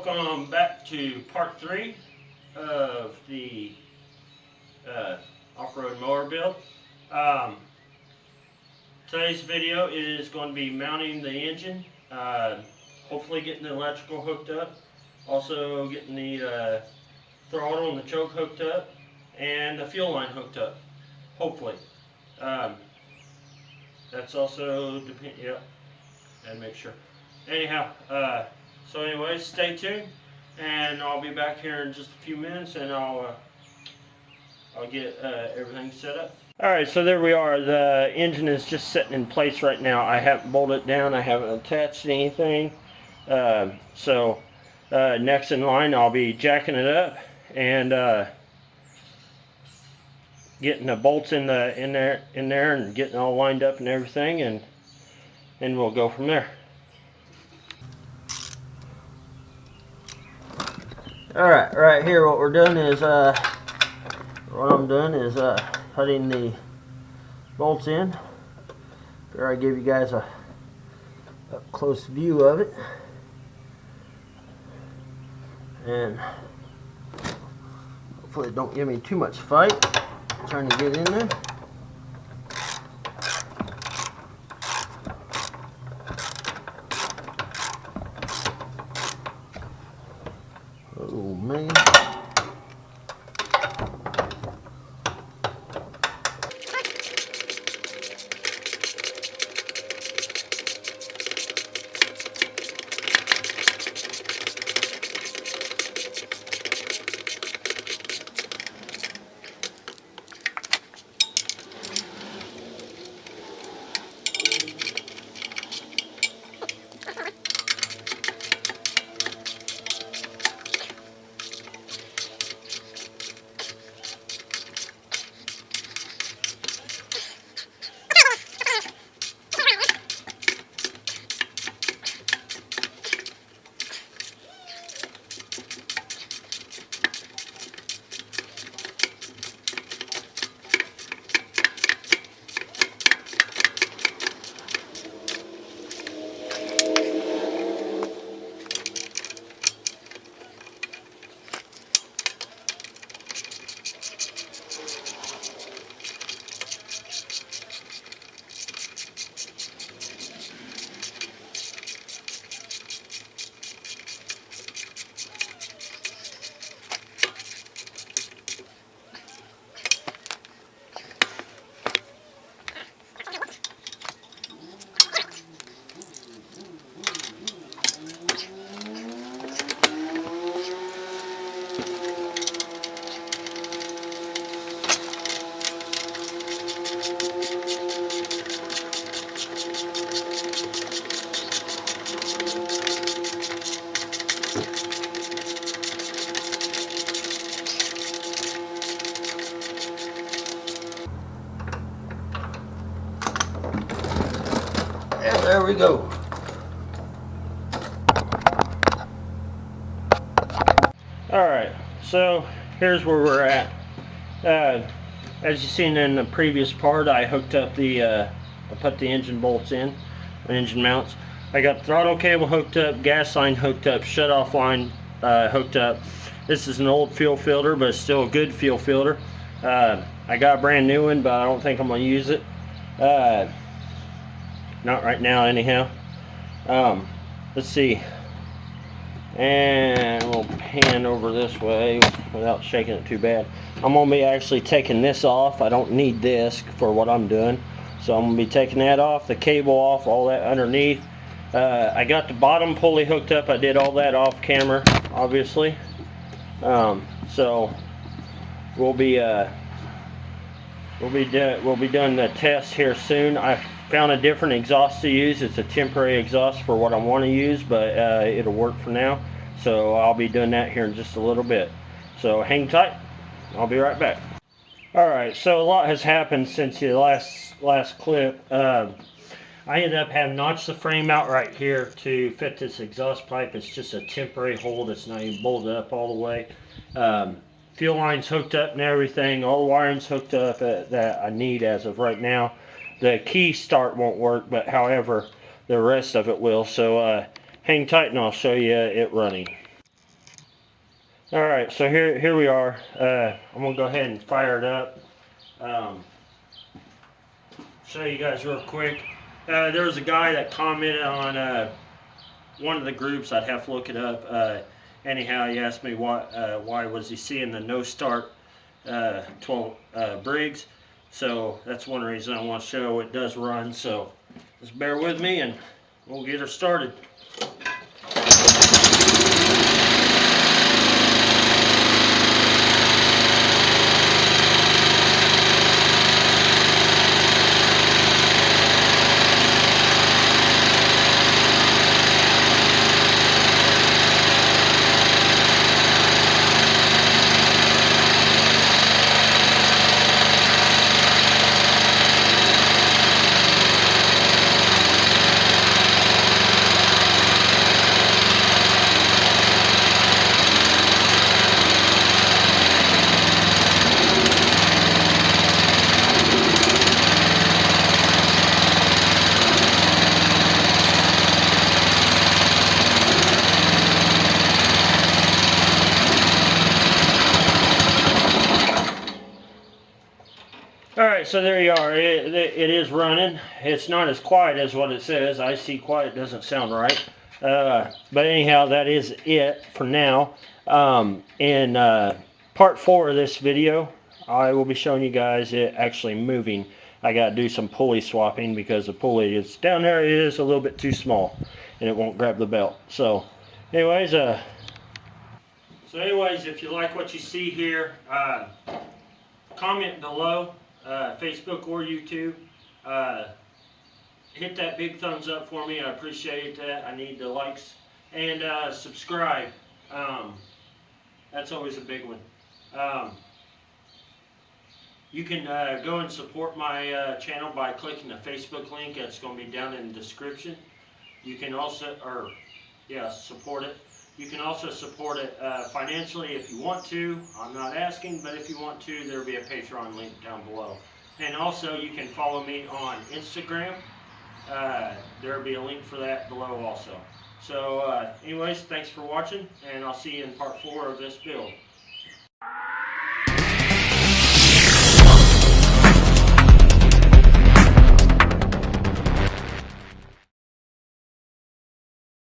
welcome back to part 3 of the off-road mower build. Today's video is going to be mounting the engine, hopefully getting the electrical hooked up, also getting the throttle and the choke hooked up, and the fuel line hooked up, hopefully. That's also, yep, and make sure. Anyhow, so anyways, stay tuned, and I'll be back here in just a few minutes, and I'll get everything set up. Alright, so there we are. The engine is just sitting in place right now. I haven't bolted it down, I haven't attached anything. So next in line, I'll be jacking it up and getting the bolts in there and getting all lined up and everything, and we'll go from there. Alright, right here what we're doing is putting the bolts in. Here I give you guys a up close view of it, and hopefully it don't give me too much fight trying to get in there. Oh man. There we go. Alright, so here's where we're at. As you've seen in the previous part, I hooked up I put the engine bolts in, engine mounts. I got throttle cable hooked up, gas line hooked up, shut-off line hooked up. This is an old fuel filter, but it's still a good fuel filter. I got a brand new one, but I don't think I'm going to use it. Not right now anyhow. Let's see, and we'll pan over this way without shaking it too bad. I'm going to be actually taking this off. I don't need this for what I'm doing, so I'm going to be taking that off, the cable off, all that underneath. I got the bottom pulley hooked up. I did all that off camera, obviously. So we'll be doing the test here soon. I found a different exhaust to use. It's a temporary exhaust for what I want to use, but it'll work for now. So I'll be doing that here in just a little bit. So hang tight. I'll be right back. Alright, so a lot has happened since the last clip. I ended up having notched the frame out right here to fit this exhaust pipe. It's just a temporary hold. It's not even bolted up all the way. Fuel line's hooked up and everything. All the wiring's hooked up that I need as of right now. The key start won't work, but however, the rest of it will. So hang tight and I'll show you it running. All right, so here we are. I'm gonna go ahead and fire it up. Show you guys real quick. There was a guy that commented on one of the groups. I'd have to look it up. Anyhow, he asked me why was he seeing the no start 12 Briggs. So that's one reason I want to show it does run. So just bear with me and we'll get her started. Alright, so there you are. It is running. It's not as quiet as what it says. I see quiet doesn't sound right. But anyhow, that is it for now. In part 4 of this video, I will be showing you guys it actually moving. I got to do some pulley swapping because the pulley is down there. It is a little bit too small and it won't grab the belt. So anyways, if you like what you see here, comment below. Facebook or YouTube. Hit that big thumbs up for me. I appreciate that. I need the likes. And subscribe. That's always a big one. You can go and support my channel by clicking the Facebook link. That's going to be down in the description. You can also, support it. You can also support it financially if you want to. I'm not asking, but if you want to, there will be a Patreon link down below. And also, you can follow me on Instagram. There will be a link for that below also. So anyways, thanks for watching, and I'll see you in part 4 of this build.